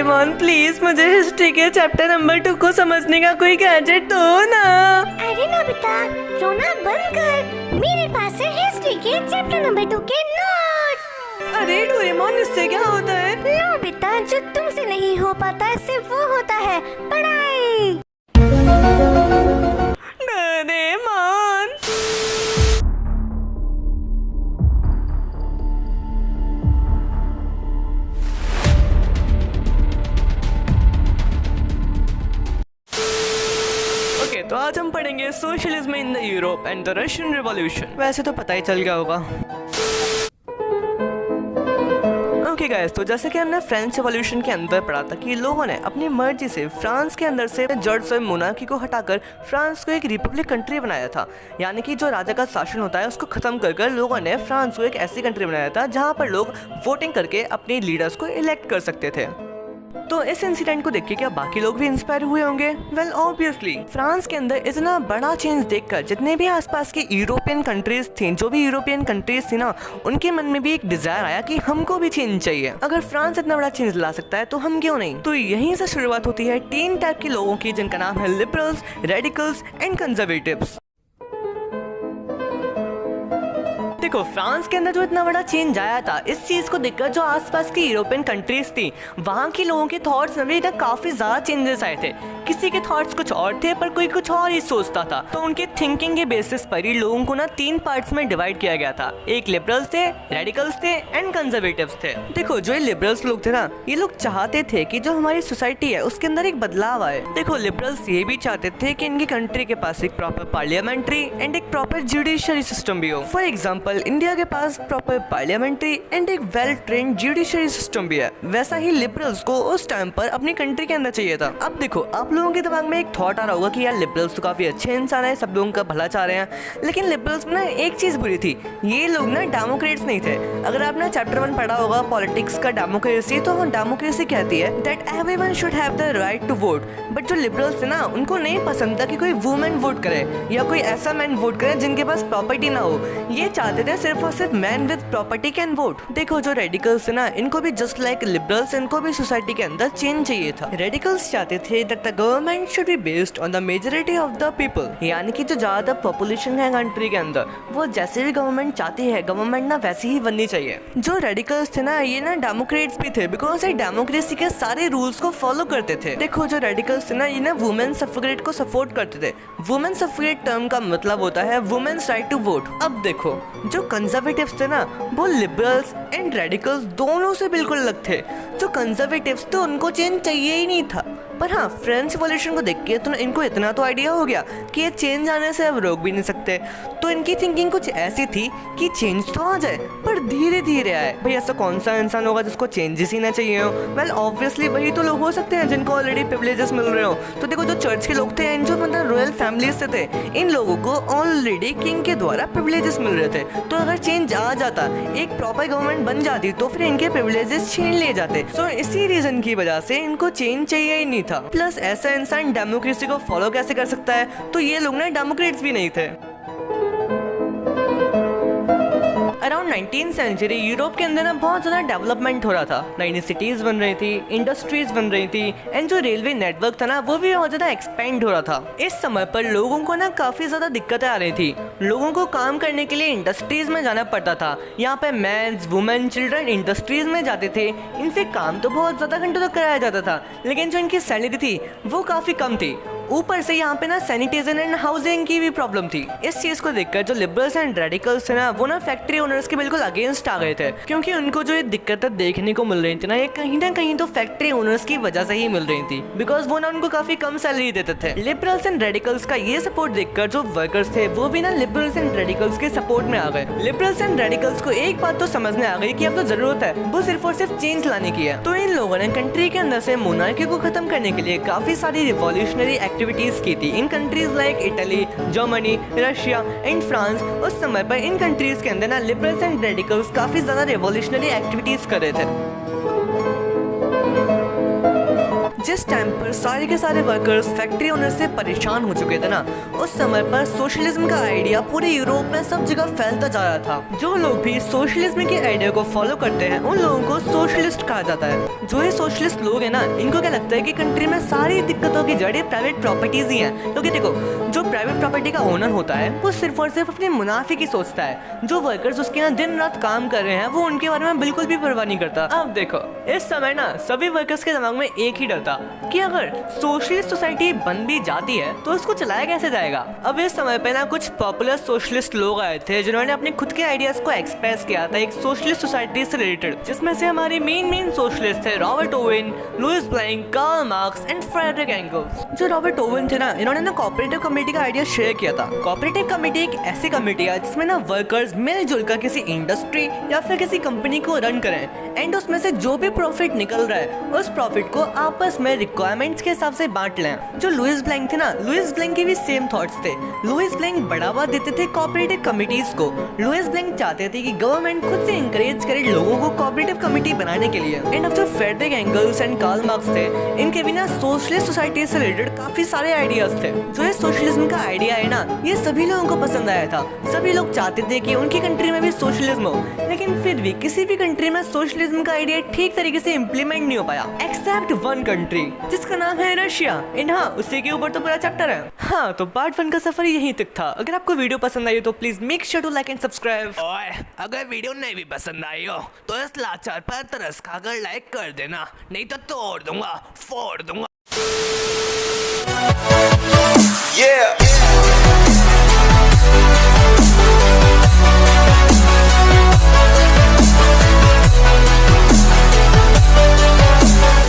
Doraemon please मुझे history के chapter number 2 को समझने का कोई गैजेट दो ना। अरे नोबिता, रोना बंद कर। मेरे पास है हिस्ट्री के चैप्टर नंबर 2 के नोट। अरे डोरेमोन इससे क्या होता है? नोबिता, जो तुमसे नहीं हो पाता सिर्फ वो होता है पढ़ाई। डोरेमोन तो आज हम पढ़ेंगे socialism in the Europe and the Russian revolution. वैसे तो पता ही चल गया होगा। ओके गाइस, तो जैसे कि हमने फ्रेंच रिवॉल्यूशन के अंदर पढ़ा था कि लोगों ने अपनी मर्जी से फ्रांस के अंदर से जॉर्ज मोनार्की को हटाकर फ्रांस को एक रिपब्लिक कंट्री बनाया था। यानी कि जो राजा का शासन होता है उसको खत्म कर लोगों ने फ्रांस को एक ऐसी कंट्री बनाया था जहां पर लोग वोटिंग करके अपने लीडर्स को इलेक्ट कर सकते थे। तो इस इंसिडेंट को देख के क्या बाकी लोग भी इंस्पायर हुए होंगे? वेल ऑब्वियसली फ्रांस के अंदर इतना बड़ा चेंज देखकर जितने भी आसपास के यूरोपियन कंट्रीज थी, जो भी यूरोपियन कंट्रीज थी ना, उनके मन में भी एक डिजायर आया कि हमको भी चेंज चाहिए। अगर फ्रांस इतना बड़ा चेंज ला सकता है तो हम क्यों नहीं? तो यहीं से शुरुआत होती है 3 टाइप के लोगों की, जिनका नाम है लिबरल्स, रेडिकल्स एंड कंजर्वेटिव्स। देखो, फ्रांस के अंदर जो इतना बड़ा चेंज आया था, इस चीज को देखकर जो आसपास की यूरोपियन कंट्रीज थी वहां के लोगों के थॉट्स में भी काफी ज्यादा चेंजेस आए थे। किसी के थॉट्स कुछ और थे पर कोई कुछ और ही सोचता था। तो उनके थिंकिंग के बेसिस पर ही लोगों को ना 3 पार्ट्स में डिवाइड किया गया था। एक लिबरल्स थे, रेडिकल्स थे एंड कंजर्वेटिव्स थे। देखो, जो ये लिबरल्स लोग थे ना, ये लोग चाहते थे कि जो हमारी सोसाइटी है उसके अंदर एक बदलाव आए। देखो, लिबरल्स ये भी चाहते थे कि इनकी कंट्री के पास एक प्रॉपर पार्लियामेंट्री एंड एक प्रॉपर जुडिशरी सिस्टम भी हो। फॉर एग्जाम्पल, इंडिया के पास प्रॉपर पार्लियामेंट्री एंड एक वेल ट्रेन्ड जुडिशरी सिस्टम भी है। वैसा ही लिबरल्स को उस टाइम पर अपनी कंट्री के अंदर चाहिए था। अब देखो, आप लोगों के दिमाग में एक थॉट आ रहा होगा कि यार लिबरल्स तो काफी अच्छे इंसान है, सब लोगों का भला चाह रहे हैं, लेकिन लिबरल्स में ना एक चीज बुरी थी, ये लोग ना डेमोक्रेट्स नहीं थे। अगर आपने चैप्टर 1 पढ़ा होगा पॉलिटिक्स का डेमोक्रेसी, तो डेमोक्रेसी कहती है that everyone should have the right to vote. But जो लिबरल्स थे ना, उनको नहीं पसंद था कि कोई वुमेन वोट करे या कोई ऐसा मैन वोट करे जिनके पास प्रॉपर्टी ना हो। ये चाहते थे सिर्फ और सिर्फ man with property can vote. देखो, जो रेडिकल्स थे ना, इनको भी जस्ट लाइक लिबरल्स, इनको भी सोसाइटी के अंदर चेंज चाहिए था। रेडिकल्स चाहते थे that the government should be based on the majority of the people, यानी कि जो ज्यादा पॉपुलेशन है कंट्री के अंदर, वो जैसे भी गवर्नमेंट चाहती है, गवर्नमेंट ना वैसी ही बननी चाहिए। जो रेडिकल्स थे ना, ये ना डेमोक्रेट्स भी थे, बिकॉज ये डेमोक्रेसी के सारे रूल्स को फॉलो करते थे। देखो, जो रेडिकल्स थे ना, ये ना वुमेन सफरेट को सपोर्ट करते थे। वुमेन सफरेट टर्म का मतलब होता है वुमेन्स राइट टू वोट। अब देखो, जो कंजर्वेटिव्स थे ना, वो लिबरल्स एंड रेडिकल्स दोनों से बिल्कुल अलग थे। जो कंजर्वेटिव्स थे उनको चेंज चाहिए ही नहीं था। पर हाँ, फ्रेंच रिवॉल्यूशन को देख के तो इनको इतना तो आइडिया हो गया कि ये चेंज आने से अब रोक भी नहीं सकते। तो इनकी थिंकिंग कुछ ऐसी थी कि चेंज तो आ जाए पर धीरे धीरे आए। भाई, ऐसा कौन सा इंसान होगा जिसको चेंजेस ही ना चाहिए हो? वेल ऑब्वियसली वही तो लोग हो सकते हैं जिनको ऑलरेडी प्रिविलेजेस मिल रहे हो। तो देखो, जो चर्च के लोग थे, जो मतलब रॉयल फैमिली से थे, इन लोगों को ऑलरेडी किंग के द्वारा प्रिविलेजेस मिल रहे थे। तो अगर चेंज आ जाता, एक प्रॉपर गवर्नमेंट बन जाती, तो फिर इनके प्रिविलेजेस छीन लिए जाते। सो इसी रीजन की वजह से इनको चेंज चाहिए ही नहीं था। प्लस ऐसा इंसान डेमोक्रेसी को फॉलो कैसे कर सकता है? तो ये लोग ना डेमोक्रेट्स भी नहीं थे। अराउंड 19th सेंचुरी यूरोप के अंदर ना बहुत ज़्यादा डेवलपमेंट हो रहा था। नई नई सिटीज़ बन रही थी, इंडस्ट्रीज बन रही थी एंड जो रेलवे नेटवर्क था ना, वो भी बहुत ज़्यादा एक्सपेंड हो रहा था। इस समय पर लोगों को ना काफ़ी ज़्यादा दिक्कतें आ रही थी। लोगों को काम करने के लिए इंडस्ट्रीज में जाना पड़ता था। यहाँ पे मैन्स, वुमेन, चिल्ड्रन इंडस्ट्रीज में जाते थे। इनसे काम तो बहुत ज़्यादा घंटों तक कराया जाता था, लेकिन जो इनकी सैलरी थी वो काफ़ी कम थी। ऊपर से यहाँ पे ना सैनिटेशन एंड हाउसिंग की भी प्रॉब्लम थी। इस चीज को देखकर जो लिबरल्स एंड रेडिकल्स थे ना, वो ना फैक्ट्री ओनर्स के बिल्कुल अगेंस्ट आ गए थे, क्योंकि उनको जो ये दिक्कतें देखने को मिल रही थी ना, ये कहीं ना कहीं तो फैक्ट्री ओनर्स की वजह से ही मिल रही थी, बिकॉज वो ना उनको काफी कम सैलरी देते थे। लिबरल्स एंड रेडिकल्स का ये सपोर्ट देखकर जो वर्कर्स थे वो भी ना लिबरल्स एंड रेडिकल्स के सपोर्ट में आ गए। लिबरल्स एंड रेडिकल्स को एक बात तो समझ में आ गई कि अब तो जरूरत है वो सिर्फ और सिर्फ चेंज लाने की है। तो इन लोगों ने कंट्री के अंदर से मोनार्की को खत्म करने के लिए काफी सारी रिवॉल्यूशनरी एक्टिविटीज की थी in countries like Italy, Germany, Russia and France. उस समय पर इन कंट्रीज के अंदर ना लिबरल्स एंड रेडिकल्स काफी ज्यादा रिवॉल्यूशनरी एक्टिविटीज कर रहे थे। जिस टाइम पर सारे के सारे वर्कर्स फैक्ट्री ओनर से परेशान हो चुके थे ना, उस समय पर सोशलिज्म का आइडिया पूरे यूरोप में सब जगह फैलता जा रहा था। जो लोग भी सोशलिज्म के आइडिया को फॉलो करते हैं उन लोगों को सोशलिस्ट कहा जाता है। जो ये सोशलिस्ट लोग हैं ना, इनको क्या लगता है कि कंट्री में सारी दिक्कतों की जड़ें प्राइवेट प्रॉपर्टीज ही हैं। क्योंकि देखो, जो प्राइवेट प्रॉपर्टी का ओनर होता है वो सिर्फ और सिर्फ अपने मुनाफे की सोचता है। जो वर्कर्स उसके यहाँ दिन रात काम कर रहे हैं वो उनके बारे में बिल्कुल भी परवाह नहीं करता। अब देखो, इस समय ना सभी वर्कर्स के दिमाग में एक ही डर था कि अगर सोशलिस्ट सोसाइटी बन भी जाती है तो उसको चलाया कैसे जाएगा। अब इस समय पे ना कुछ पॉपुलर सोशलिस्ट लोग आए थे जिन्होंने अपने खुद के आइडियाज को एक्सप्रेस किया था एक सोशलिस्ट सोसाइटी से रिलेटेड, जिसमें से हमारे मेन सोशलिस्ट थे Robert Owen, Louis Blanc, Karl Marx and Friedrich Engels. जो रॉबर्ट ओवेन थे ना, इन्होंने ना कोऑपरेटिव कमेटी का आइडिया शेयर किया था। कोऑपरेटिव कमेटी एक ऐसी कमेटी है जिसमें ना वर्कर्स मिलजुल कर किसी इंडस्ट्री या फिर किसी कंपनी को रन करें एंड उसमें से जो भी प्रॉफिट निकल रहा है उस प्रॉफिट को आपस में रिक्वायरमेंट्स के हिसाब से बांट लें। जो लुईस ब्लैंक थे ना, लुईस ब्लैंक के भी सेम थॉट्स थे। लुईस ब्लैंक बढ़ावा देते थे कोऑपरेटिव कमिटीज को। लुईस ब्लैंक चाहते थे कि गवर्नमेंट खुद से इंकरेज करे लोगों को कोऑपरेटिव कमेटी बनाने के लिए। एंड अब जो Friedrich Engels and Karl Marx थे, इनके भी ना सोशलिस्ट सोसाइटी से रिलेटेड काफी सारे आइडियाज थे। जो ये सोशलिज्म का आइडिया है ना, ये सभी लोगों को पसंद आया था। सभी लोग चाहते थे कि उनकी कंट्री में भी सोशलिज्म हो, लेकिन फिर भी किसी भी कंट्री में सोशलिज्म का आइडिया ठीक तरीके से इम्प्लीमेंट नहीं हो पाया, एक्सेप्ट वन कंट्री जिसका नाम है रशिया। एंड हाँ, उसी के ऊपर तो पूरा चैप्टर है। हाँ, तो पार्ट 1 का सफर यहीं तक था। अगर आपको वीडियो पसंद आई तो please make sure to like and subscribe. ओए, अगर वीडियो नहीं भी पसंद आई हो तो इस लाचार पर तरस खाकर लाइक कर देना, नहीं तो तोड़ दूंगा, फोड़ दूंगा। Yeah.